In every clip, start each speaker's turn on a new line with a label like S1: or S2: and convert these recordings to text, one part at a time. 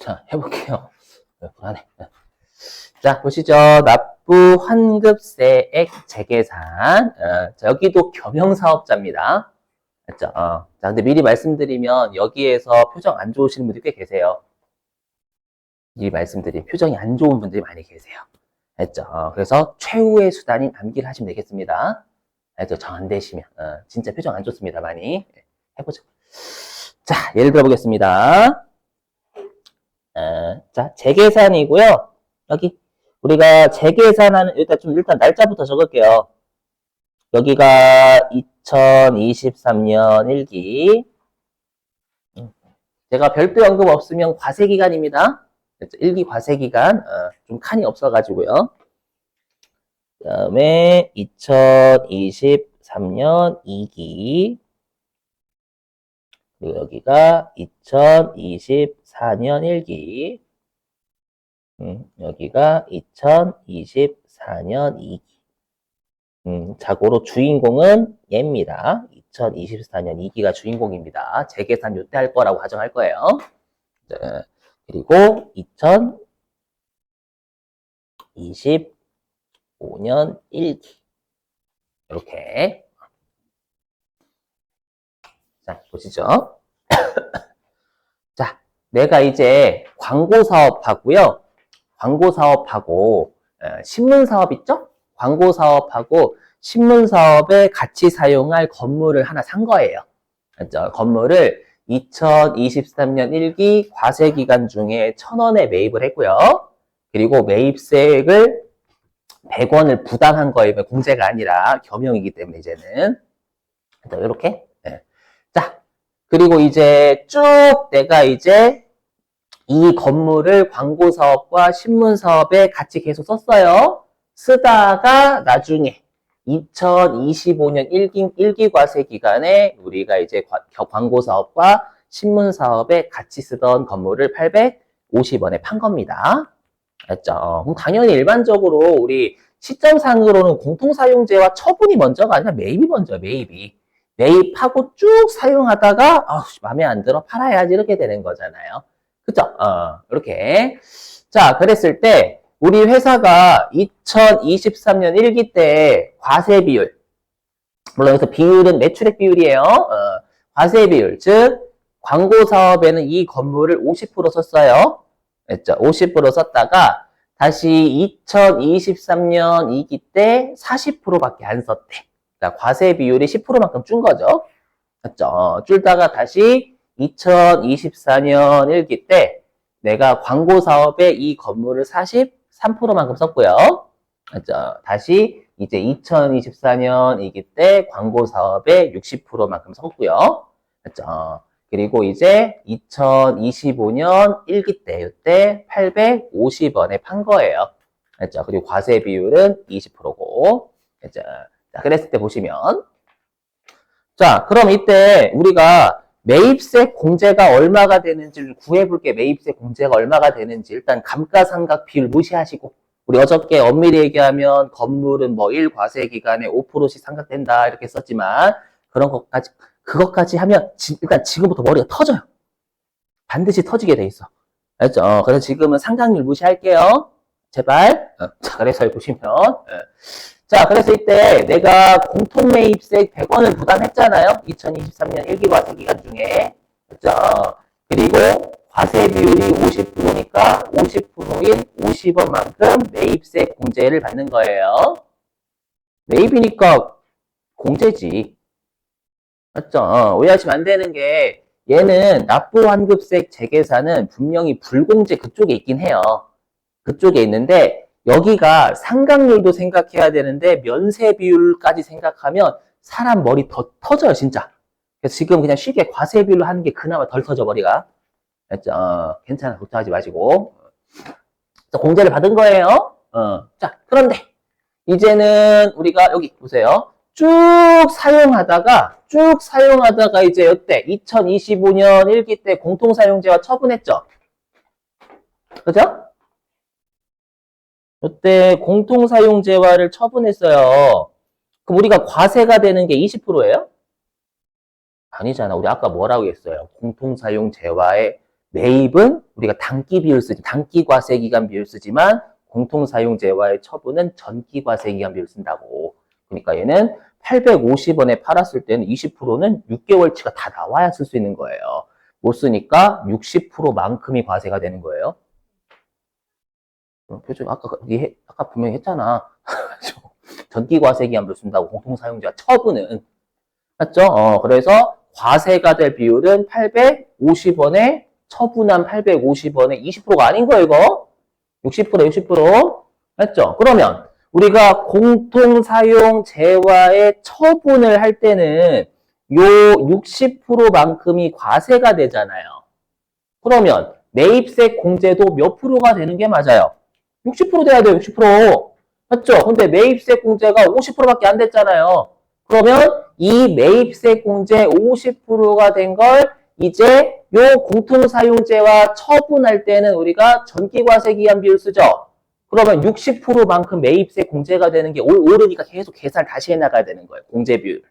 S1: 자, 해볼게요. 불안해. 자, 보시죠. 납부 환급세액 재계산. 자, 여기도 겸용사업자입니다. 맞죠? 자, 근데 미리 말씀드리면 여기에서 표정 안 좋으시는 분들이 꽤 계세요. 미리 말씀드린 표정이 안 좋은 분들이 많이 계세요. 알죠? 그래서 최후의 수단인 암기를 하시면 되겠습니다. 알죠? 정 안 되시면. 진짜 표정 안 좋습니다. 많이. 해보죠. 자, 예를 들어 보겠습니다. 자, 재계산이고요. 여기 우리가 재계산하는 일단 날짜부터 적을게요. 여기가 2023년 1기. 제가 별도 연금 없으면 과세기간입니다. 1기 과세기간. 좀 칸이 없어가지고요. 그 다음에 2023년 2기. 그리고 여기가 2024년 1기. 여기가 2024년 2기. 자고로 주인공은 얘입니다. 2024년 2기가 주인공입니다. 재계산 요때 할 거라고 가정할 거예요. 자, 그리고 2025년 1기. 이렇게. 자, 보시죠. 자, 내가 이제 광고사업하고요. 광고사업하고 신문사업 있죠? 광고사업하고 신문사업에 같이 사용할 건물을 하나 산 거예요. 그렇죠? 건물을 2023년 1기 과세기간 중에 1,000원에 매입을 했고요. 그리고 매입세액을 100원을 부담한 거예요. 공제가 아니라 겸용이기 때문에 이제는. 이렇게. 자, 그리고 이제 쭉 내가 이제 이 건물을 광고사업과 신문사업에 같이 계속 썼어요. 쓰다가 나중에 2025년 1기 과세 기간에 우리가 이제 광고사업과 신문사업에 같이 쓰던 건물을 850원에 판 겁니다. 알죠? 그럼 당연히 일반적으로 우리 시점상으로는 공통사용재와 처분이 먼저가 아니라 매입이 먼저, 매입이. 매입하고 쭉 사용하다가 마음에 안 들어 팔아야지 이렇게 되는 거잖아요. 그죠? 이렇게. 자, 그랬을 때 우리 회사가 2023년 1기 때 과세 비율, 물론 여기서 비율은 매출액 비율이에요. 과세 비율, 즉 광고 사업에는 이 건물을 50% 썼어요. 그렇죠? 50% 썼다가 다시 2023년 2기 때 40%밖에 안 썼대. 그러니까 과세 비율이 10%만큼 준 거죠. 그렇죠? 줄다가 다시 2024년 1기 때 내가 광고 사업에 이 건물을 43%만큼 썼고요. 그렇죠? 다시 이제 2024년 2기 때 광고 사업에 60%만큼 썼고요. 그렇죠? 그리고 이제 2025년 1기 때 이때 850원에 판 거예요. 그렇죠? 그리고 과세 비율은 20%고. 그렇죠? 자, 그랬을 때 보시면 자, 그럼 이때 우리가 매입세 공제가 얼마가 되는지를 구해볼게. 매입세 공제가 얼마가 되는지. 일단 감가상각 비율 무시하시고. 우리 어저께 엄밀히 얘기하면 건물은 뭐 1과세 기간에 5%씩 상각된다 이렇게 썼지만 그것까지 하면 일단 지금부터 머리가 터져요. 반드시 터지게 돼 있어. 알죠? 그래서 지금은 상각률 무시할게요. 제발. 자, 그래서 보시면 자, 그래서 이때 내가 공통매입세 100원을 부담했잖아요. 2023년 1기 과세기간 중에. 그죠? 그리고 과세 비율이 50%니까 50%인 50원만큼 매입세 공제를 받는 거예요. 매입이니까 공제지. 맞죠? 오해하시면 안 되는 게 얘는 납부환급세 재계산은 분명히 불공제 그쪽에 있긴 해요. 그쪽에 있는데 여기가 상각률도 생각해야 되는데 면세 비율까지 생각하면 사람 머리 더 터져요, 진짜. 그래서 지금 그냥 쉽게 과세 비율로 하는 게 그나마 덜 터져, 머리가. 알죠? 괜찮아, 걱정하지 마시고. 공제를 받은 거예요. 자, 그런데 이제는 우리가 여기 보세요. 쭉 사용하다가 이제 이때 2025년 1기 때 공통사용재와 처분했죠. 그죠? 이때 공통사용재화를 처분했어요. 그럼 우리가 과세가 되는 게 20%예요? 아니잖아. 우리 아까 뭐라고 했어요? 공통사용재화의 매입은 우리가 단기 비율 쓰지, 단기 과세기간 비율 쓰지만 공통사용재와의 처분은 전기 과세기간 비율 쓴다고. 그러니까 얘는 850원에 팔았을 때는 20%는 6개월치가 다 나와야 쓸 수 있는 거예요. 못 쓰니까 60%만큼이 과세가 되는 거예요. 표준 아까 분명히 했잖아. 전기 과세기간 비율 쓴다고 공통사용재와 처분은. 맞죠? 그래서 과세가 될 비율은 850원에 처분한 850원에 20%가 아닌 거예요, 이거. 60%, 60%. 맞죠? 그러면 우리가 공통사용재와의 처분을 할 때는 요 60%만큼이 과세가 되잖아요. 그러면 매입세 공제도 몇 프로가 되는 게 맞아요? 60% 돼야 돼요, 60%. 맞죠? 근데 매입세 공제가 50%밖에 안 됐잖아요. 그러면 이 매입세 공제 50%가 된 걸 이제 요 공통사용재와 처분할 때는 우리가 전기과세기간 비율 쓰죠. 그러면 60%만큼 매입세 공제가 되는 게 오르니까 계속 계산을 다시 해나가야 되는 거예요. 공제 비율.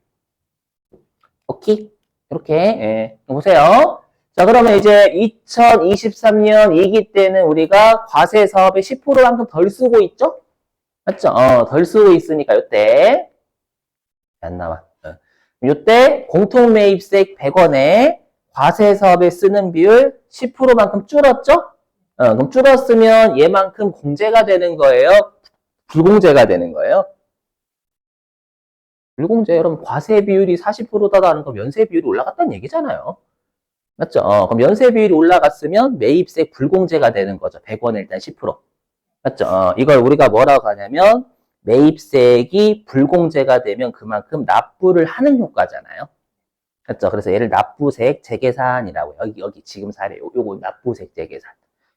S1: 오케이? 이렇게 보세요. 자, 그러면 이제 2023년 2기 때는 우리가 과세 사업에 10%만큼 덜 쓰고 있죠? 맞죠? 덜 쓰고 있으니까 요때 안 나와. 요때 공통매입세 100원에 과세 사업에 쓰는 비율 10%만큼 줄었죠? 그럼 줄었으면 얘만큼 공제가 되는 거예요? 불공제가 되는 거예요? 불공제, 여러분 과세 비율이 40%다라는 거 면세 비율이 올라갔다는 얘기잖아요. 맞죠? 그럼 면세 비율이 올라갔으면 매입세 불공제가 되는 거죠. 100원에 일단 10%. 맞죠? 이걸 우리가 뭐라고 하냐면 매입세액이 불공제가 되면 그만큼 납부를 하는 효과잖아요. 맞죠? 그래서 얘를 납부세액 재계산이라고 여기 지금 사례 요거 납부세액 재계산.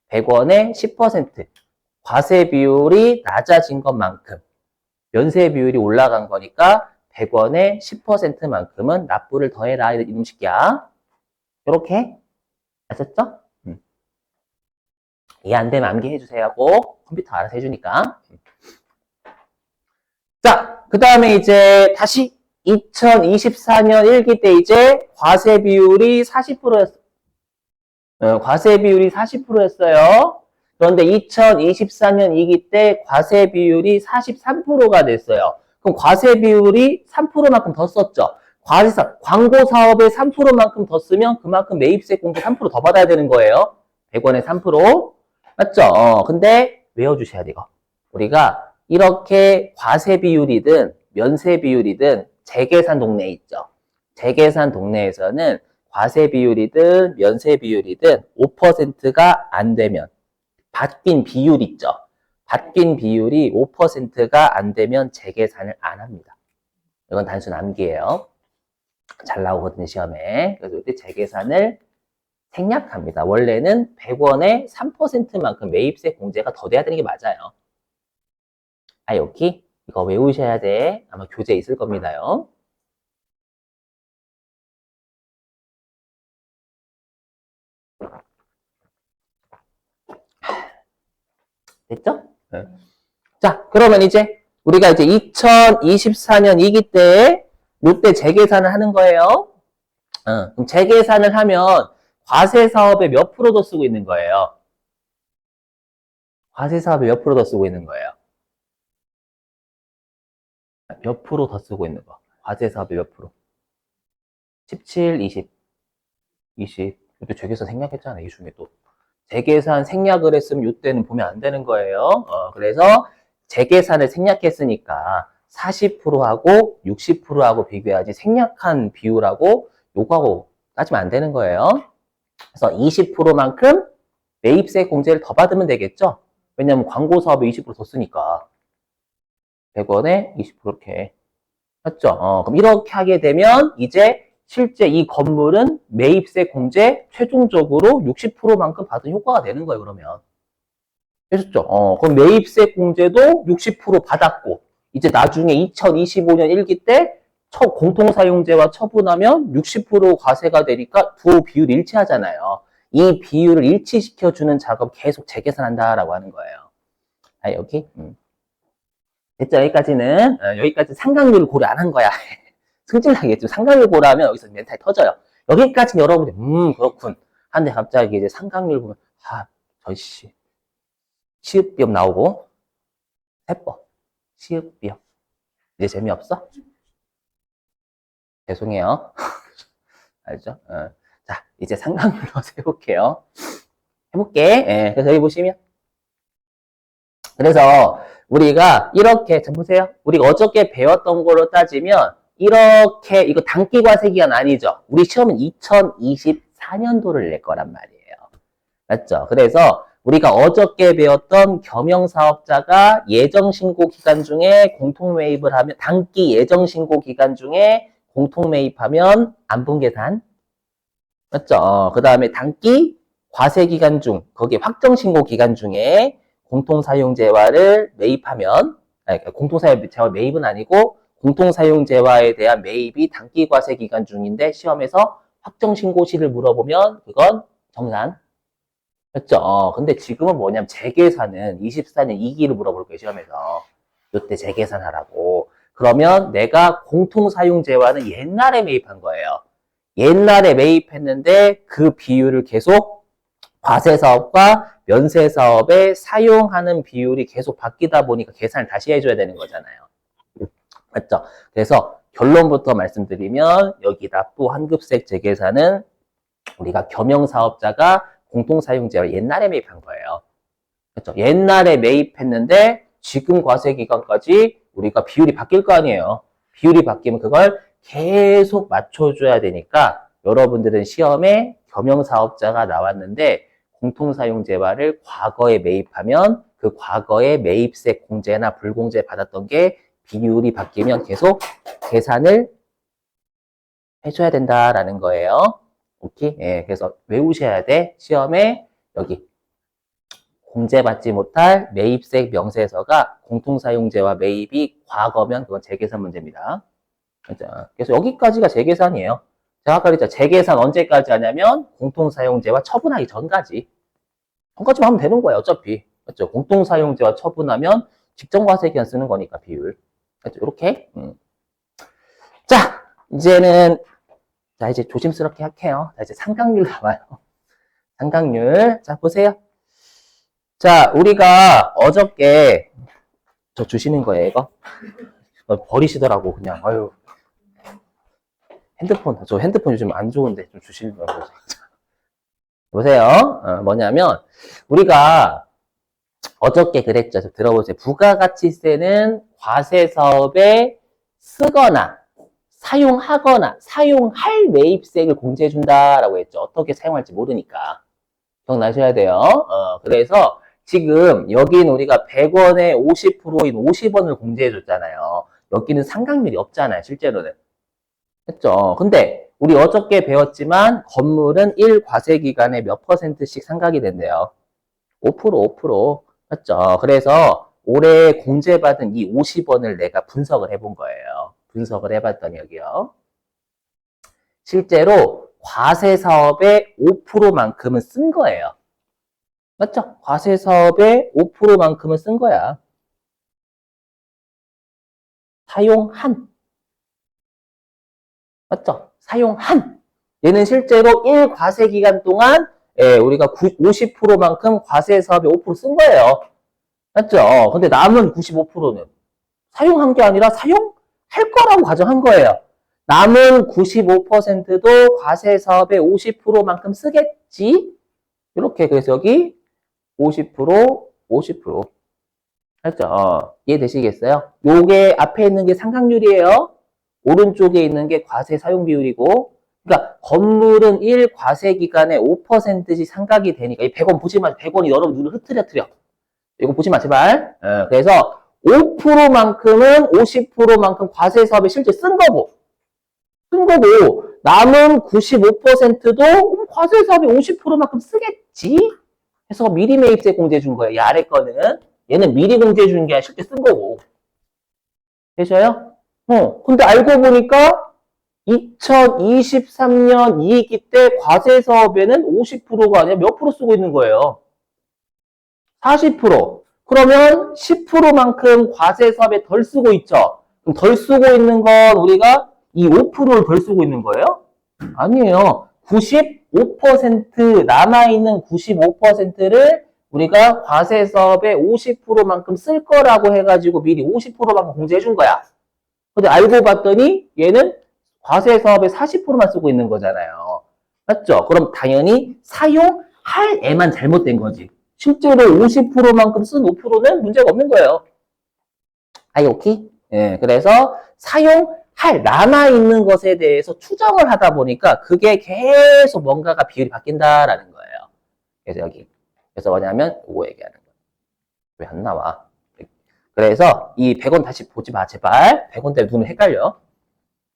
S1: 100원에 10% 과세 비율이 낮아진 것만큼 면세 비율이 올라간 거니까 100원에 10%만큼은 납부를 더해라 이놈 새끼야. 요렇게 아셨죠? 이해 안 되면 암기해 주세요 하고 컴퓨터 알아서 해주니까. 자, 그 다음에 이제 다시 2024년 1기 때 이제 과세 비율이 40%였어요. 과세 비율이 40%였어요. 그런데 2024년 2기 때 과세 비율이 43%가 됐어요. 그럼 과세 비율이 3%만큼 더 썼죠. 광고 사업에 3%만큼 더 쓰면 그만큼 매입세 공제 3%더 받아야 되는 거예요. 100원에 3%. 맞죠? 근데 외워주셔야 돼, 이거. 우리가 이렇게 과세 비율이든 면세 비율이든 재계산 동네에 있죠. 재계산 동네에서는 과세 비율이든 면세 비율이든 5%가 안 되면 바뀐 비율 있죠. 바뀐 비율이 5%가 안 되면 재계산을 안 합니다. 이건 단순 암기예요. 잘 나오거든요, 시험에. 그래서 이때 재계산을 생략합니다. 원래는 100원에 3%만큼 매입세 공제가 더 돼야 되는 게 맞아요. 오케이? 이거 외우셔야 돼. 아마 교재에 있을 겁니다요. 됐죠? 네. 자, 그러면 이제 우리가 이제 2024년 2기 때 요때 재계산을 하는 거예요. 그럼 재계산을 하면 과세 사업에 몇 프로 더 쓰고 있는 거예요? 과세 사업에 몇 프로 더 쓰고 있는 거예요? 몇 프로 더 쓰고 있는 거? 과세 사업에 몇 프로? 17, 20, 20. 이것도 재계산 생략했잖아, 이 중에 또. 재계산 생략을 했으면 이때는 보면 안 되는 거예요. 그래서 재계산을 생략했으니까 40%하고 60%하고 비교해야지 생략한 비율하고 요거하고 따지면 안 되는 거예요. 그래서 20%만큼 매입세 공제를 더 받으면 되겠죠? 왜냐면 광고 사업에 20%더 쓰니까. 100원에 20% 이렇게. 맞죠? 그럼 이렇게 하게 되면 이제 실제 이 건물은 매입세 공제 최종적으로 60%만큼 받은 효과가 되는 거예요, 그러면. 되셨죠? 그럼 매입세 공제도 60% 받았고, 이제 나중에 2025년 1기 때 공통사용재와 처분하면 60% 과세가 되니까 두 비율이 일치하잖아요. 이 비율을 일치시켜주는 작업 계속 재계산한다라고 하는 거예요. 여기? 됐죠? 여기까지는. 여기까지 상각률을 고려 안 한 거야. 승질나겠죠? 상각률 고려하면 여기서 멘탈 터져요. 여기까지는 여러분들, 그렇군. 한데 갑자기 이제 삼각률 보면, 저씨, 시읒비읍 나오고, 세법, 시읒비읍. 이제 재미없어? 죄송해요. 알죠? 자, 이제 삼각률로 세볼게요. 해볼게. 예, 그래서 여기 보시면. 그래서 우리가 이렇게, 자, 보세요. 우리가 어저께 배웠던 걸로 따지면, 이렇게, 이거 단기과세기간 아니죠? 우리 시험은 2024년도를 낼 거란 말이에요. 맞죠? 그래서 우리가 어저께 배웠던 겸용사업자가 예정신고 기간 중에 공통매입을 하면, 단기 예정신고 기간 중에 공통매입하면 안분계산. 맞죠? 그 다음에 단기 과세기간 중, 거기에 확정신고 기간 중에 공통사용재화를 매입하면, 아니, 공통사용재화 매입은 아니고, 공통사용재화에 대한 매입이 단기 과세기간 중인데, 시험에서 확정신고시를 물어보면, 그건 정산. 맞죠? 근데 지금은 뭐냐면, 재계산은 24년 2기를 물어볼 거예요, 시험에서. 이때 재계산하라고. 그러면 내가 공통사용재화는 옛날에 매입한 거예요. 옛날에 매입했는데 그 비율을 계속 과세사업과 면세사업에 사용하는 비율이 계속 바뀌다 보니까 계산을 다시 해줘야 되는 거잖아요. 맞죠? 그래서 결론부터 말씀드리면 여기 납부 환급세 재계산은 우리가 겸용사업자가 공통사용재화 옛날에 매입한 거예요. 그렇죠? 옛날에 매입했는데 지금 과세기간까지 우리가 비율이 바뀔 거 아니에요. 비율이 바뀌면 그걸 계속 맞춰줘야 되니까 여러분들은 시험에 겸용사업자가 나왔는데 공통사용재화를 과거에 매입하면 그 과거에 매입세 공제나 불공제 받았던 게 비율이 바뀌면 계속 계산을 해줘야 된다라는 거예요. 오케이? 예, 그래서 외우셔야 돼. 시험에 여기 공제받지 못할 매입세 명세서가 공통사용재화 매입이 과거면 그건 재계산 문제입니다. 그래서 여기까지가 재계산이에요. 제가 아까 그랬죠. 재계산 언제까지 하냐면 공통사용재화 처분하기 전까지. 전까지만 하면 되는 거예요. 어차피. 맞죠? 공통사용재화 처분하면 직전과세기간 쓰는 거니까 비율. 맞죠? 이렇게. 자, 이제는 자 이제 조심스럽게 할게요. 자, 이제 삼각률 나와요. 삼각률. 자, 보세요. 자, 우리가 어저께 저 주시는 거예요, 이거. 버리시더라고, 그냥. 아유. 저 핸드폰 요즘 안 좋은데 좀 주시는 거예요. 보세요. 뭐냐면, 우리가 어저께 그랬죠. 좀 들어보세요. 부가가치세는 과세사업에 쓰거나, 사용하거나, 사용할 매입세액을 공제해준다라고 했죠. 어떻게 사용할지 모르니까. 기억나셔야 돼요. 그래서 지금 여기는 우리가 100원에 50%인 50원을 공제해줬잖아요. 여기는 상각률이 없잖아요, 실제로는. 했죠. 근데 우리 어저께 배웠지만 건물은 1과세기간에 몇 %씩 상각이 된대요. 5%. 맞죠? 그래서 올해 공제받은 이 50원을 내가 분석을 해본 거예요. 분석을 해봤더니 여기요. 실제로 과세사업의 5%만큼은 쓴 거예요. 맞죠? 과세사업의 5%만큼은 쓴 거야. 사용한. 맞죠? 사용한. 얘는 실제로 1과세기간 동안 우리가 50%만큼 과세사업에 5%쓴 거예요. 맞죠? 근데 남은 95%는 사용한 게 아니라 사용할 거라고 가정한 거예요. 남은 95%도 과세사업의 50%만큼 쓰겠지? 이렇게, 그래서 여기 50%, 50%. 알죠? 이해되시겠어요? 요게 앞에 있는 게 상각률이에요. 오른쪽에 있는 게 과세 사용 비율이고, 그러니까 건물은 1과세기간에 5%씩 상각이 되니까, 이 100원 보지 마. 100원이 여러분 눈을 흐트러뜨려. 이거 보지 마, 제발. 그래서 5%만큼은 50%만큼 과세 사업에 실제 쓴 거고, 남은 95%도 과세 사업에 50%만큼 쓰겠지? 해서 미리 매입세 공제해 준 거예요. 이 아래 거는. 얘는 미리 공제해 주는 게 아니라 실제 쓴 거고. 되셔요? 근데 알고 보니까 2023년 2기 때 과세 사업에는 50%가 아니라 몇 프로 쓰고 있는 거예요? 40%. 그러면 10%만큼 과세 사업에 덜 쓰고 있죠? 그럼 덜 쓰고 있는 건 우리가 이 5%를 덜 쓰고 있는 거예요? 아니에요. 95% 5% 남아있는 95%를 우리가 과세사업의 50%만큼 쓸 거라고 해가지고 미리 50%만큼 공제해 준 거야. 근데 알고 봤더니 얘는 과세사업의 40%만 쓰고 있는 거잖아요. 맞죠? 그럼 당연히 사용할 애만 잘못된 거지. 실제로 50%만큼 쓴 5%는 문제가 없는 거예요. 오케이? 예, 그래서 사용할 남아있는 것에 대해서 추정을 하다 보니까 그게 계속 뭔가가 비율이 바뀐다라는 거예요. 그래서 여기. 그래서 뭐냐면 이거 얘기하는 거예요. 왜 안 나와? 그래서 이 100원 다시 보지 마, 제발. 100원 때문에 눈이 헷갈려.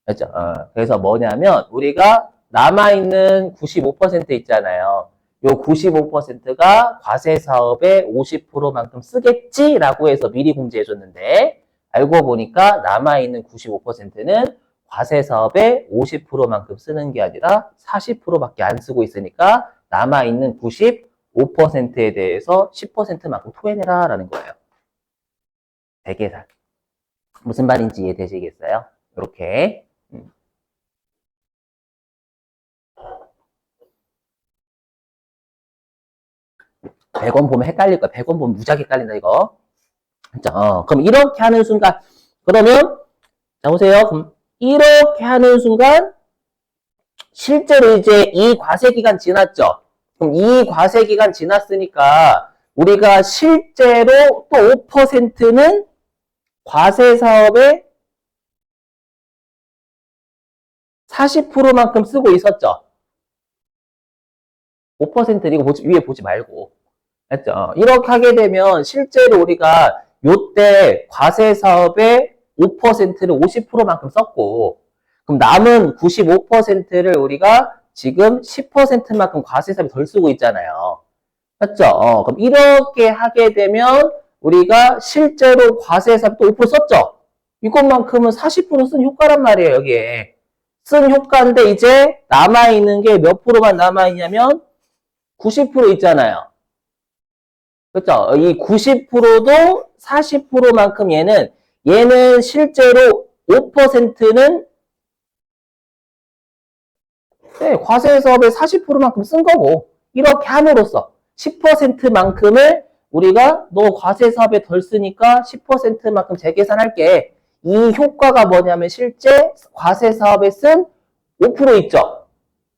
S1: 그렇죠? 그래서 뭐냐면 우리가 남아있는 95% 있잖아요. 요 95%가 과세사업의 50%만큼 쓰겠지라고 해서 미리 공제해줬는데 알고 보니까 남아있는 95%는 과세사업의 50%만큼 쓰는 게 아니라 40%밖에 안 쓰고 있으니까 남아있는 95%에 대해서 10%만큼 토해내라 라는 거예요. 대계산. 무슨 말인지 이해되시겠어요? 이렇게. 100원 보면 헷갈릴 거야. 100원 보면 무지하게 헷갈린다, 이거. 자, 그럼 이렇게 하는 순간, 그러면, 자, 보세요. 그럼 이렇게 하는 순간, 실제로 이제 이 과세기간 지났죠? 그럼 이 과세기간 지났으니까, 우리가 실제로 또 5%는 과세사업의 40%만큼 쓰고 있었죠? 5%는 이거 위에 보지 말고. 했죠. 이렇게 하게 되면 실제로 우리가 요때 과세사업의 5%를 50%만큼 썼고 그럼 남은 95%를 우리가 지금 10%만큼 과세사업이 덜 쓰고 있잖아요. 맞죠? 그럼 이렇게 하게 되면 우리가 실제로 과세사업 또 5% 썼죠? 이것만큼은 40%쓴 효과란 말이에요, 여기에. 쓴 효과인데 이제 남아있는 게 몇 프로만 남아있냐면 90% 있잖아요. 그렇죠? 이 90%도 40%만큼 얘는 실제로 5%는 과세사업의 40%만큼 쓴 거고 이렇게 함으로써 10%만큼을 우리가 너 과세사업에 덜 쓰니까 10%만큼 재계산할게. 이 효과가 뭐냐면 실제 과세사업에 쓴 5% 있죠?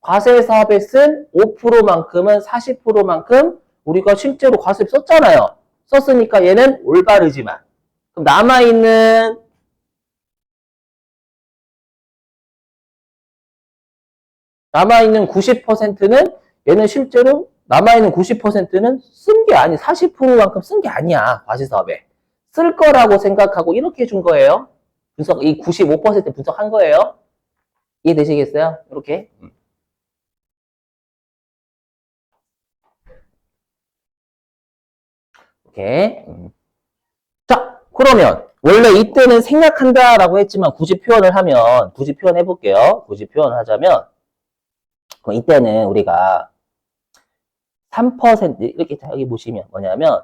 S1: 과세사업에 쓴 5%만큼은 40%만큼 우리가 실제로 과세를 썼잖아요. 썼으니까 얘는 올바르지만. 그럼 남아있는 90%는 얘는 실제로 남아있는 90%는 쓴 게 아니, 40%만큼 쓴 게 아니야. 과세사업에. 쓸 거라고 생각하고 이렇게 해준 거예요. 이 95% 분석한 거예요. 이해되시겠어요? 이렇게. 이렇게. 자, 그러면 원래 이때는 생략한다라고 했지만 굳이 표현해 볼게요. 굳이 표현하자면 이때는 우리가 3% 이렇게 여기 보시면 뭐냐면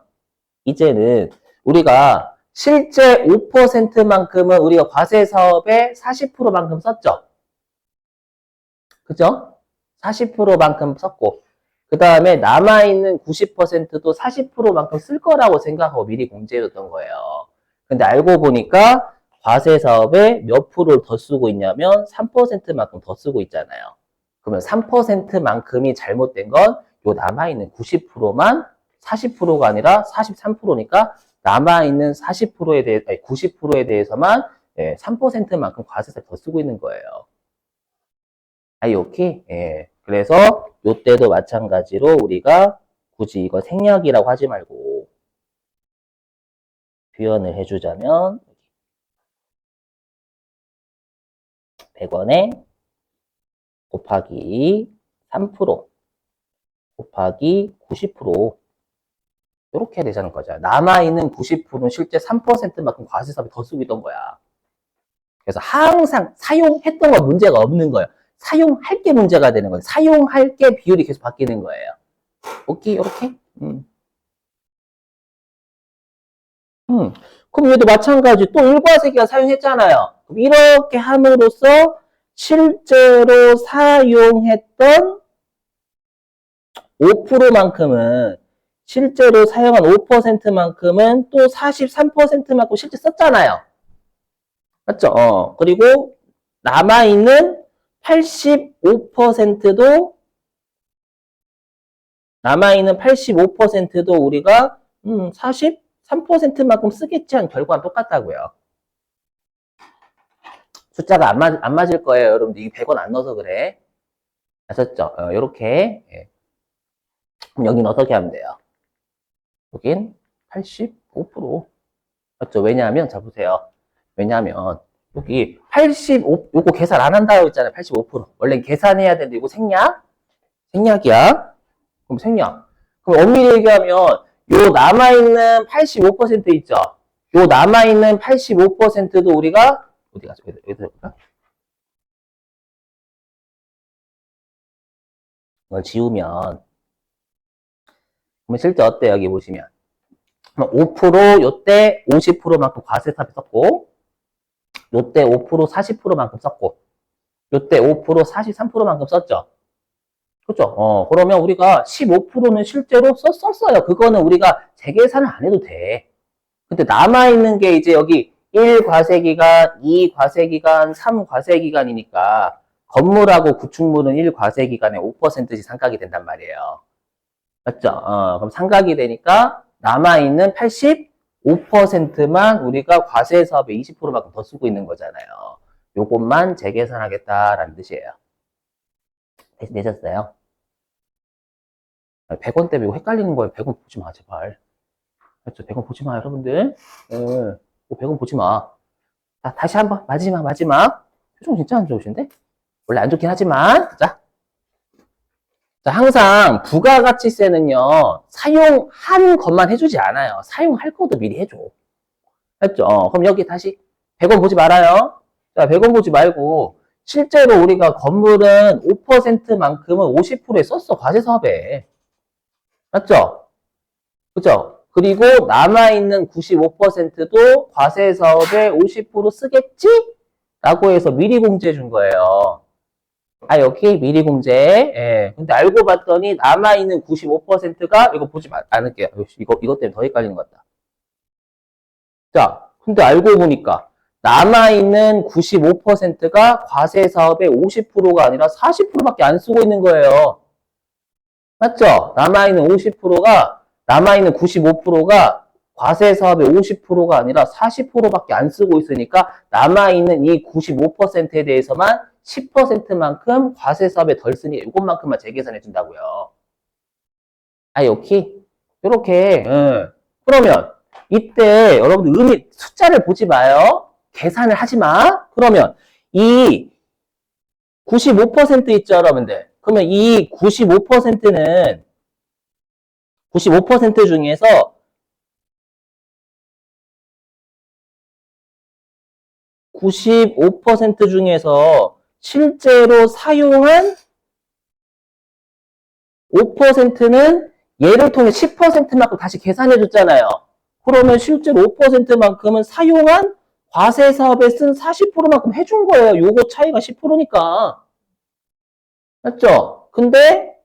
S1: 이제는 우리가 실제 5%만큼은 우리가 과세사업의 40%만큼 썼죠. 그죠? 40%만큼 썼고 그 다음에 남아있는 90%도 40%만큼 쓸 거라고 생각하고 미리 공제해뒀던 거예요. 근데 알고 보니까 과세사업에 몇 프로를 더 쓰고 있냐면 3%만큼 더 쓰고 있잖아요. 그러면 3%만큼이 잘못된 건 요 남아있는 90%만 40%가 아니라 43%니까 남아있는 40%에 대해, 90%에 대해서만 3%만큼 과세세 더 쓰고 있는 거예요. 오케이? 예. 그래서 요때도 마찬가지로 우리가 굳이 이거 생략이라고 하지 말고 표현을 해주자면 100원에 곱하기 3% 곱하기 90% 이렇게 해야 되자는 거죠. 남아있는 90%는 실제 3%만큼 과세사업이 더 쓰고 있던 거야. 그래서 항상 사용했던 건 문제가 없는 거예요. 사용할 게 문제가 되는 거예요. 사용할 게 비율이 계속 바뀌는 거예요. 오케이, 이렇게? 그럼 얘도 마찬가지 또 일과세기가 사용했잖아요. 그럼 이렇게 함으로써 실제로 사용했던 5%만큼은 실제로 사용한 5%만큼은 또 43%만큼 실제 썼잖아요. 맞죠? 그리고 남아있는 85%도 우리가 43%만큼 쓰겠지 한 결과는 똑같다고요. 숫자가 안 맞을 거예요. 여러분들 이게 100원 안 넣어서 그래. 아셨죠? 요렇게. 예. 그럼 여긴 어떻게 하면 돼요? 여긴 85%. 맞죠? 왜냐하면, 자, 보세요. 왜냐하면, 여기 85, 요거 계산 안 한다고 했잖아요. 85%. 원래 계산해야 되는데, 이거 생략? 생략이야. 그럼 생략. 그럼 엄밀히 얘기하면, 요 남아있는 85% 있죠? 요 남아있는 85%도 우리가, 어디 가죠? 여기다 볼까? 이걸 지우면, 그러면 실제 어때요? 여기 보시면. 5% 요때 50%만큼 과세사비 썼고, 요때 5% 40%만큼 썼고, 요때 5% 43%만큼 썼죠. 그죠? 그러면 우리가 15%는 실제로 썼어요. 그거는 우리가 재계산을 안 해도 돼. 근데 남아있는 게 이제 여기 1 과세기간, 2 과세기간, 3 과세기간이니까 건물하고 구축물은 1 과세기간에 5%씩 상각이 된단 말이에요. 맞죠? 그럼 상각이 되니까 남아있는 85%만 우리가 과세 사업의 20%만큼 더 쓰고 있는 거잖아요. 요것만 재계산하겠다라는 뜻이에요. 되셨어요? 100원 때문에 이거 헷갈리는 거예요. 100원 보지 마, 제발. 알죠? 100원 보지 마, 여러분들. 100원 보지 마. 자, 다시 한번. 마지막. 표정 진짜 안 좋으신데? 원래 안 좋긴 하지만. 자, 항상 부가가치세는요, 사용한 것만 해주지 않아요. 사용할 것도 미리 해줘. 했죠? 그럼 여기 다시 100원 보지 말아요. 자, 100원 보지 말고, 실제로 우리가 건물은 5%만큼은 50%에 썼어, 과세사업에. 맞죠? 그죠? 그리고 남아있는 95%도 과세사업에 50% 쓰겠지? 라고 해서 미리 공제해 준 거예요. 여기 미리 공제. 예. 근데 알고 봤더니 남아있는 95%가, 이거 보지 않을게요. 이것 때문에 더 헷갈리는 것 같다. 자, 근데 알고 보니까 남아있는 95%가 과세사업의 50%가 아니라 40%밖에 안 쓰고 있는 거예요. 맞죠? 남아있는 95%가 과세사업의 50%가 아니라 40%밖에 안 쓰고 있으니까 남아있는 이 95%에 대해서만 10%만큼 과세사업에 덜 쓰니 이것만큼만 재계산해 준다고요. 오케이? 요렇게. 그러면 이때 여러분들 숫자를 보지 마요. 계산을 하지 마. 그러면 이 95% 있죠, 여러분들. 그러면 이 95% 중에서 95% 중에서 실제로 사용한 5%는 얘를 통해 10%만큼 다시 계산해 줬잖아요. 그러면 실제로 5%만큼은 사용한 과세 사업에 쓴 40%만큼 해준 거예요. 요거 차이가 10%니까. 맞죠? 근데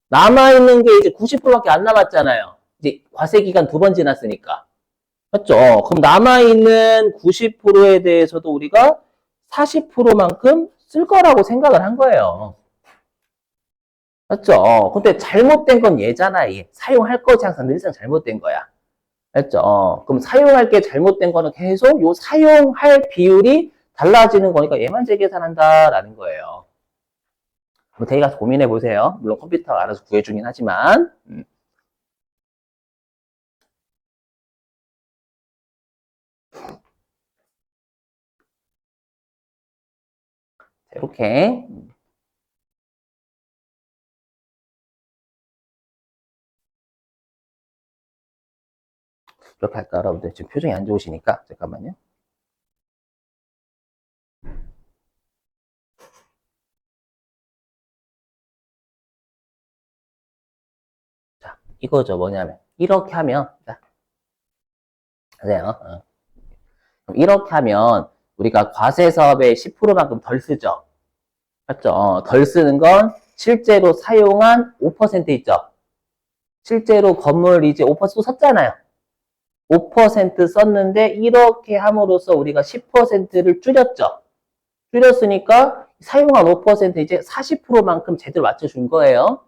S1: 남아있는 게 이제 90%밖에 안 남았잖아요. 이제 과세 기간 2번 지났으니까. 맞죠? 그럼 남아있는 90%에 대해서도 우리가 40%만큼 쓸 거라고 생각을 한 거예요. 맞죠? 근데 잘못된 건 얘잖아. 얘. 사용할 거지 항상 늘상 잘못된 거야. 맞죠? 그럼 사용할 게 잘못된 거는 계속 요 사용할 비율이 달라지는 거니까 얘만 재계산한다라는 거예요. 뭐 대기 가서 고민해 보세요. 물론 컴퓨터가 알아서 구해주긴 하지만. 이렇게. 이렇게 할까, 여러분들? 지금 표정이 안 좋으시니까. 잠깐만요. 자, 이거죠. 뭐냐면. 이렇게 하면, 자, 보세요. 이렇게 하면, 우리가 과세 사업의 10%만큼 덜 쓰죠. 맞죠? 덜 쓰는 건 실제로 사용한 5% 있죠. 실제로 건물 이제 5% 썼잖아요. 5% 썼는데 이렇게 함으로써 우리가 10%를 줄였죠. 줄였으니까 사용한 5% 이제 40%만큼 제대로 맞춰준 거예요.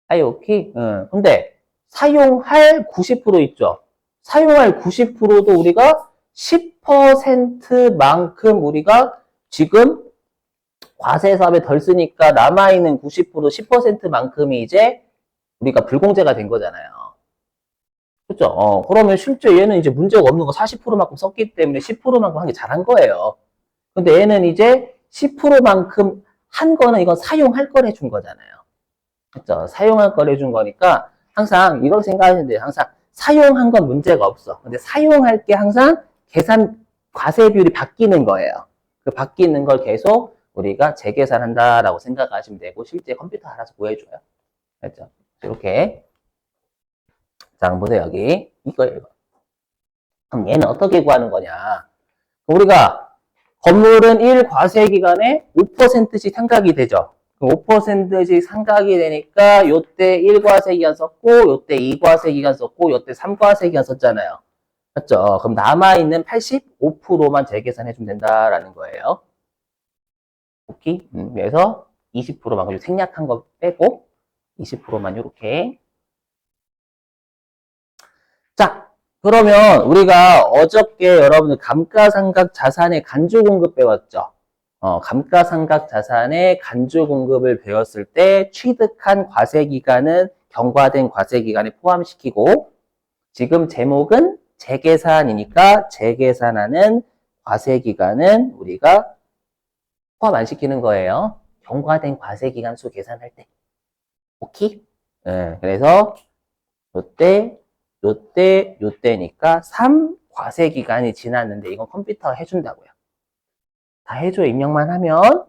S1: 아이, 오케이? 근데 사용할 90% 있죠. 사용할 90%도 우리가 10%만큼 우리가 지금 과세 사업에 덜 쓰니까 남아있는 90%, 10%만큼이 이제 우리가 불공제가 된 거잖아요. 그죠? 그러면 실제 얘는 이제 문제가 없는 거 40%만큼 썼기 때문에 10%만큼 한 게 잘한 거예요. 근데 얘는 이제 10%만큼 한 거는 이건 사용할 걸 해준 거잖아요. 그죠? 사용할 걸 해준 거니까 항상 이런 생각하시면 돼요. 항상 사용한 건 문제가 없어. 근데 사용할 게 항상 계산 과세 비율이 바뀌는 거예요. 그 바뀌는 걸 계속 우리가 재계산한다라고 생각하시면 되고 실제 컴퓨터 알아서 구해줘요. 그렇죠? 이렇게 자, 한번 보세요. 여기 이거예요. 그럼 얘는 어떻게 구하는 거냐? 우리가 건물은 1 과세 기간에 5%씩 상각이 되죠. 5%씩 상각이 되니까 요때 1과세 기간 썼고 요때 2과세 기간 썼고 요때 3과세 기간 썼잖아요. 맞죠? 그럼 남아있는 85%만 재계산해주면 된다라는 거예요. 오케이? 그래서 20%만 생략한 거 빼고 20%만 이렇게. 자, 그러면 우리가 어저께 여러분들 감가상각 자산의 간주 공급 배웠죠? 감가상각 자산의 간주 공급을 배웠을 때 취득한 과세 기간은 경과된 과세 기간에 포함시키고 지금 제목은 재계산이니까 재계산하는 과세 기간은 우리가 포함 안 시키는 거예요. 경과된 과세 기간 수 계산할 때. 오케이? 네, 그래서 요때니까 3 과세 기간이 지났는데 이건 컴퓨터가 해준다고요. 다 해줘 입력만 하면.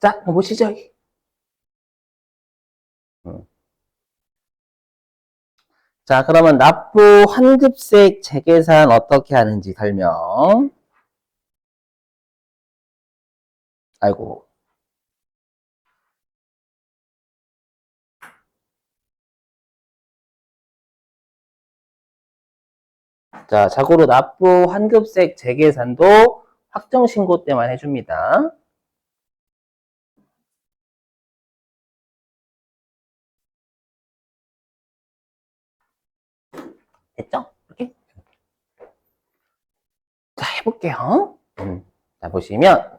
S1: 자, 한번 보시죠. 자, 그러면 납부 환급세 재계산 어떻게 하는지 설명. 아이고. 자, 자고로 납부 환급세 재계산도 확정신고 때만 해줍니다. 됐죠? 이렇게. 자, 해볼게요. 자, 보시면.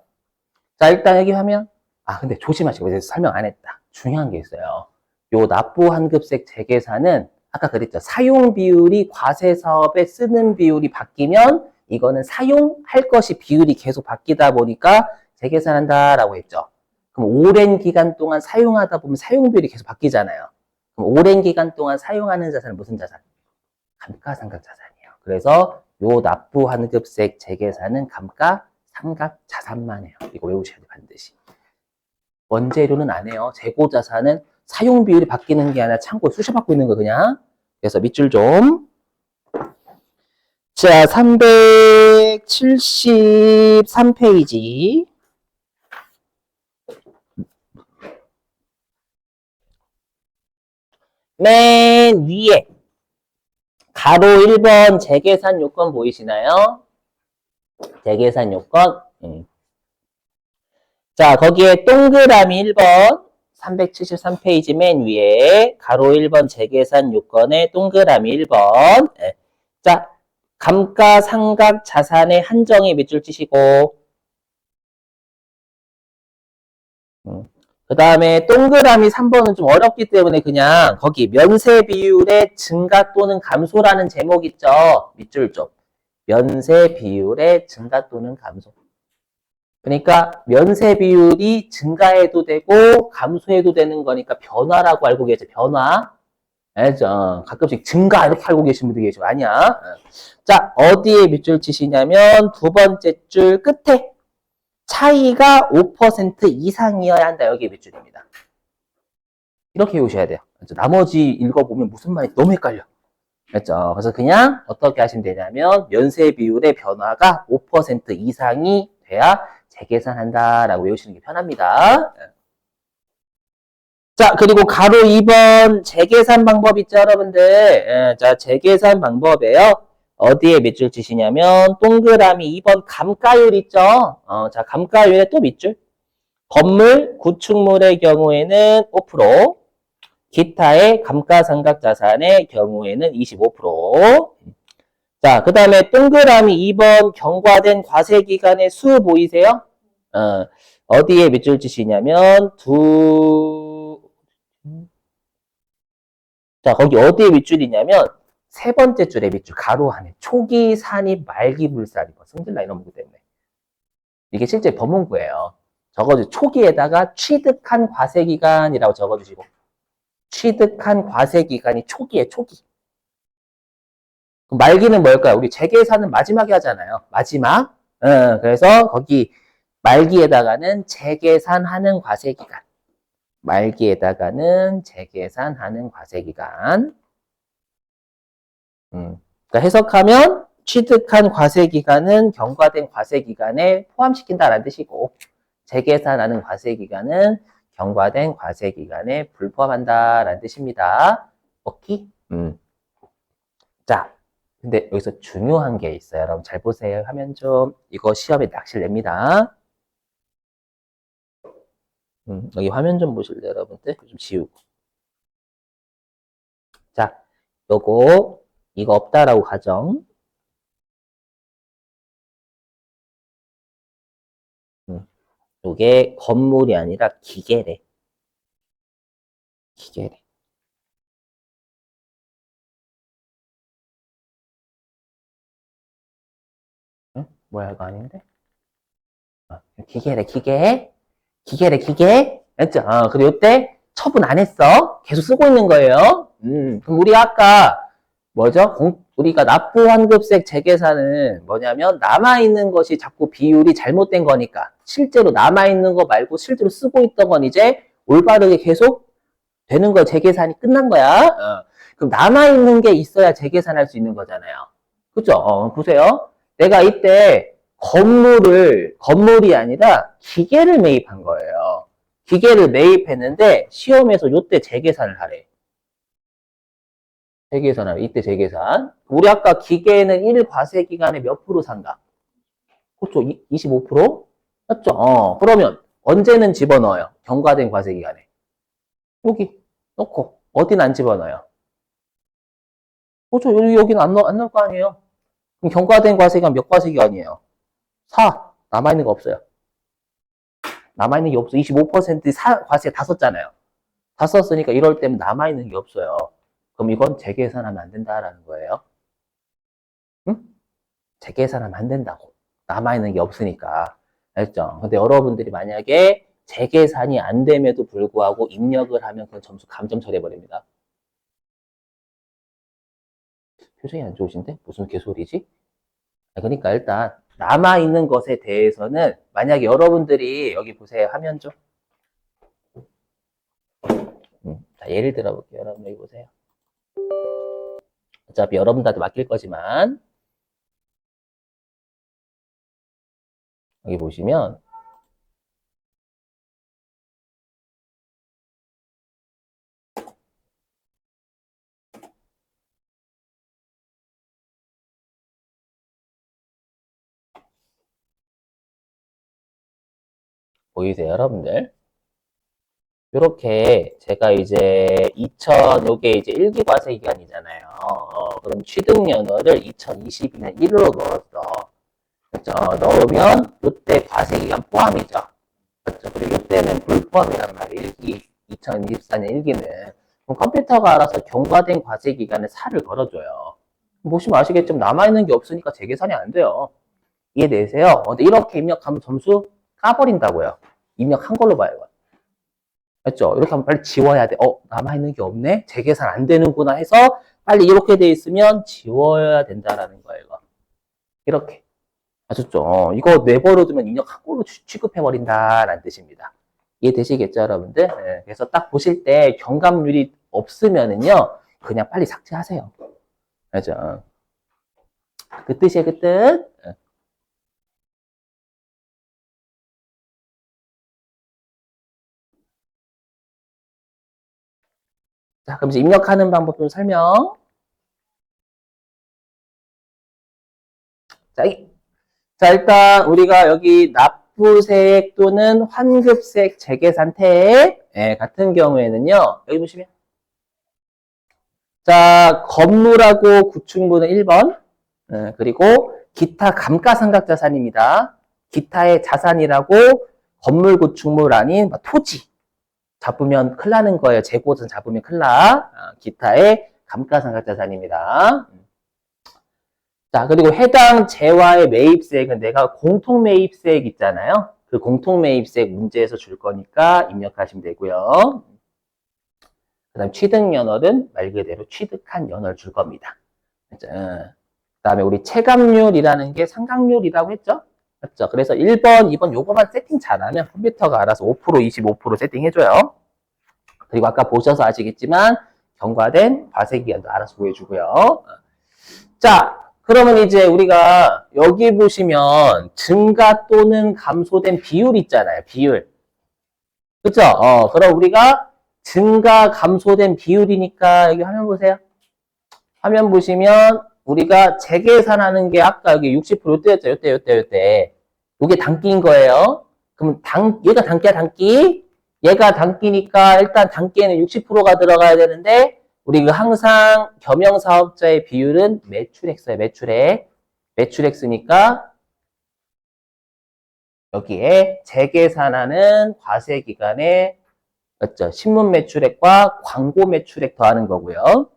S1: 자, 일단 여기 화면. 아, 근데 조심하시고, 이제 설명 안 했다. 중요한 게 있어요. 요 납부 환급세 재계산은 아까 그랬죠. 사용 비율이 과세 사업에 쓰는 비율이 바뀌면 이거는 사용할 것이 비율이 계속 바뀌다 보니까 재계산한다라고 했죠. 그럼 오랜 기간 동안 사용하다 보면 사용 비율이 계속 바뀌잖아요. 그럼 오랜 기간 동안 사용하는 자산은 무슨 자산? 감가상각 자산이에요. 그래서 요 납부 환급세 재계산은 감가상각 자산만 해요. 이거 외우셔야 돼요, 반드시. 원재료는 안 해요. 재고 자산은 사용 비율이 바뀌는 게 아니라 참고에 수셔받고 있는 거 그냥. 그래서 밑줄 좀. 자, 373페이지. 맨 위에 가로 1번 재계산 요건 보이시나요? 재계산 요건. 자, 거기에 동그라미 1번 373페이지 맨 위에 가로 1번 재계산 요건에 동그라미 1번. 자, 감가상각 자산의 한정에 밑줄 치시고 그 다음에 동그라미 3번은 좀 어렵기 때문에 그냥 거기 면세 비율의 증가 또는 감소라는 제목 있죠. 밑줄 좀. 면세 비율의 증가 또는 감소. 그러니까 면세 비율이 증가해도 되고 감소해도 되는 거니까 변화라고 알고 계세요. 변화. 알죠? 가끔씩 증가 이렇게 알고 계신 분들 계시고 아니야. 자, 어디에 밑줄 치시냐면 두 번째 줄 끝에 차이가 5% 이상이어야 한다. 여기 밑줄입니다. 이렇게 외우셔야 돼요. 그렇죠? 나머지 읽어보면 무슨 말인지 너무 헷갈려. 그렇죠? 그래서 그냥 어떻게 하시면 되냐면 면세 비율의 변화가 5% 이상이 돼야 재계산한다라고 외우시는 게 편합니다. 자, 그리고 가로 2번 재계산 방법 있죠, 여러분들? 자, 재계산 방법에요. 어디에 밑줄 치시냐면 동그라미 2번 감가율 있죠? 자, 감가율에 또 밑줄. 건물, 구축물의 경우에는 5%, 기타의 감가상각 자산의 경우에는 25%. 자, 그 다음에 동그라미 2번 경과된 과세기간의 수 보이세요? 어디에 밑줄 치시냐면 자, 거기 어디에 밑줄이냐면 세 번째 줄에 밑줄 가로 안에 초기, 산입, 말기, 불산입, 승질나 이런 문구 때문에 이게 실제 법문구예요. 적어주 초기에다가 취득한 과세기간이라고 적어주시고 취득한 과세기간이 초기에 초기. 말기는 뭘까요? 우리 재계산은 마지막에 하잖아요. 마지막. 그래서 거기 말기에다가는 재계산하는 과세기간. 말기에다가는 재계산하는 과세기간. 그러니까 해석하면 취득한 과세기간은 경과된 과세기간에 포함시킨다라는 뜻이고 재계산하는 과세기간은 경과된 과세기간에 불포함한다라는 뜻입니다. 오케이? 자, 근데 여기서 중요한 게 있어요. 여러분 잘 보세요. 하면 좀 이거 시험에 낚시를 냅니다. 여기 화면 좀 보실래요, 여러분들? 좀 지우고. 자, 요거 이거 없다라고 가정. 요게 건물이 아니라 기계래. 기계래. 응? 뭐야, 이거 아닌데? 기계래, 기계. 기계래, 기계. 알죠? 그리고 이때 처분 안 했어. 계속 쓰고 있는 거예요. 그럼 우리 아까 뭐죠? 우리가 납부환급세 재계산은 뭐냐면 남아있는 것이 자꾸 비율이 잘못된 거니까 실제로 남아있는 거 말고 실제로 쓰고 있던 건 이제 올바르게 계속 되는 거 재계산이 끝난 거야. 그럼 남아있는 게 있어야 재계산할 수 있는 거잖아요. 그죠? 보세요. 내가 이때 건물이 아니라 기계를 매입한 거예요. 기계를 매입했는데 시험에서 요때 재계산을 하래. 재계산하래. 이때 재계산. 우리 아까 기계는 1 과세 기간에 몇 프로 산다? 그렇죠. 25%? 맞죠? 그러면 언제는 집어넣어요? 경과된 과세 기간에. 여기 넣고 어디는 안 집어넣어요? 그렇죠. 여기는 안 넣을 거 아니에요. 그럼 경과된 과세 기간 몇 과세 기간이에요? 4. 남아있는 거 없어요. 남아있는 게 없어. 25% 과세가 다 썼잖아요. 다 썼으니까 이럴 때는 남아있는 게 없어요. 그럼 이건 재계산하면 안 된다라는 거예요. 응? 재계산하면 안 된다고. 남아있는 게 없으니까. 알죠? 근데 여러분들이 만약에 재계산이 안 됨에도 불구하고 입력을 하면 그 점수 감점 처리해버립니다. 표정이 안 좋으신데? 무슨 개소리지? 그러니까 일단 남아있는 것에 대해서는 만약에 여러분들이 여기 보세요. 화면 좀. 자, 예를 들어 볼게요. 여러분 여기 보세요. 어차피 여러분들한테 맡길 거지만 여기 보시면 보이세요, 여러분들? 이렇게 제가 이제 요게 이제 1기 과세 기간이잖아요. 그럼 취득연월을 2022년 1월로 넣었어. 그렇죠? 넣으면 이때 과세 기간 포함이죠. 그렇죠? 그리고 이때는 불포함이란 말이에요. 2024년 1기는. 그럼 컴퓨터가 알아서 경과된 과세 기간에 4를 걸어줘요. 보시면 아시겠지만 남아있는 게 없으니까 재계산이 안 돼요. 이해되세요? 근데 이렇게 입력하면 점수 까버린다고요. 입력한 걸로 봐요. 맞죠? 이렇게 하면 빨리 지워야 돼. 남아있는 게 없네? 재계산 안 되는구나 해서 빨리 이렇게 돼 있으면 지워야 된다라는 거예요. 이거. 이렇게. 아셨죠? 이거 내버려두면 입력 한 걸로 취급해버린다라는 뜻입니다. 이해되시겠죠, 여러분들? 예, 그래서 딱 보실 때 경감률이 없으면은요, 그냥 빨리 삭제하세요. 알죠? 그 뜻이에요, 그 뜻. 예. 자, 그럼 이제 입력하는 방법 좀 설명. 자, 자, 일단 우리가 여기 납부세액 또는 환급세액 재계산택 예, 같은 경우에는요. 여기 보시면 자, 건물하고 구축물은 1번 예, 그리고 기타 감가상각자산입니다. 기타의 자산이라고 건물 구축물 아닌 토지 잡으면 큰일 나는 거예요. 재고선 잡으면 큰일 나. 기타의 감가상각자산입니다. 자, 그리고 해당 재화의 매입세액은 내가 공통매입세액 있잖아요. 그 공통매입세액 문제에서 줄 거니까 입력하시면 되고요. 그 다음 취득연월은 말 그대로 취득한 연월 줄 겁니다. 그 다음에 우리 체감률이라는 게 상각률이라고 했죠? 맞죠? 그래서 1번, 2번 요거만 세팅 잘하면 컴퓨터가 알아서 5%, 25% 세팅해줘요. 그리고 아까 보셔서 아시겠지만 경과된 과세기간도 알아서 구해주고요. 자, 그러면 이제 우리가 여기 보시면 증가 또는 감소된 비율 있잖아요. 비율. 그쵸? 그럼 우리가 증가 감소된 비율이니까 여기 화면 보세요. 화면 보시면 우리가 재계산하는 게 아까 여기 60% 요때였죠. 요때. 요게 단기인 거예요. 그럼 얘가 단기야, 단기. 얘가 단기니까 일단 단기에는 60%가 들어가야 되는데 우리가 항상 겸용사업자의 비율은 매출액 써요. 매출액 쓰니까 여기에 재계산하는 과세기간에 맞죠? 신문 매출액과 광고 매출액 더하는 거고요.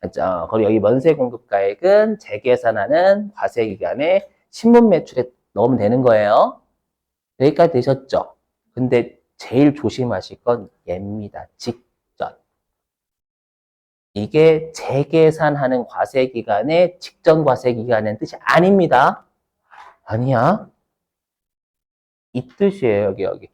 S1: 맞죠? 그리고 여기 면세 공급가액은 재계산하는 과세기간에 신문 매출액 넣으면 되는 거예요. 여기까지 되셨죠? 근데 제일 조심하실 건 얘입니다. 직전. 이게 재계산하는 과세기간의 직전 과세기간의 뜻이 아닙니다. 아니야. 이 뜻이에요, 여기.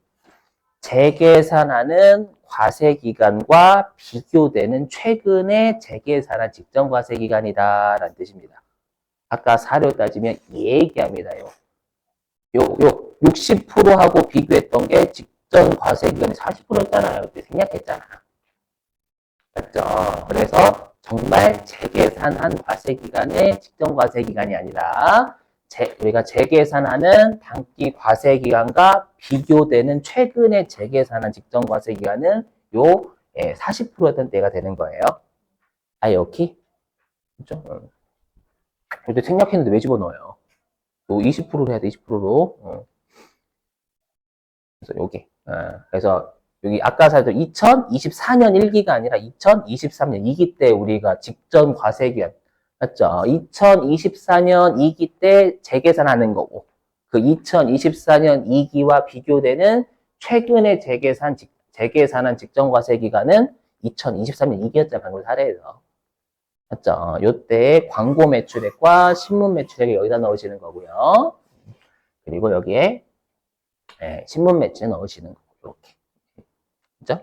S1: 재계산하는 과세기간과 비교되는 최근의 재계산한 직전 과세기간이다 라는 뜻입니다. 아까 사료 따지면 이 얘기합니다. 요 60%하고 비교했던 게 직전 과세기간이 40%였잖아요. 그때 생략했잖아. 맞죠? 그래서 정말 재계산한 과세기간의 직전 과세기간이 아니라 우리가 재계산하는 단기 과세기간과 비교되는 최근의 재계산한 직전 과세기간은 요 40%였던 때가 되는 거예요. 오케이? 그죠? 근데 생략했는데 왜 집어넣어요? 요 20%로 해야 돼, 20%로. 그래서 요게. 그래서 여기 아까 사도 2024년 1기가 아니라 2023년 2기 때 우리가 직전 과세기간 맞죠? 2024년 2기 때 재계산하는 거고 그 2024년 2기와 비교되는 최근의 재계산한 직전 과세기간은 2023년 2기였잖아요. 방금 사례에서. 맞죠? 요때 광고 매출액과 신문 매출액을 여기다 넣으시는 거고요. 그리고 여기에 신문 매출 넣으시는 거고 이렇게. 그죠?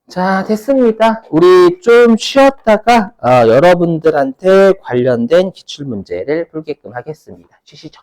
S1: 자, 됐습니다. 우리 좀 쉬었다가 여러분들한테 관련된 기출문제를 풀게끔 하겠습니다. 쉬시죠.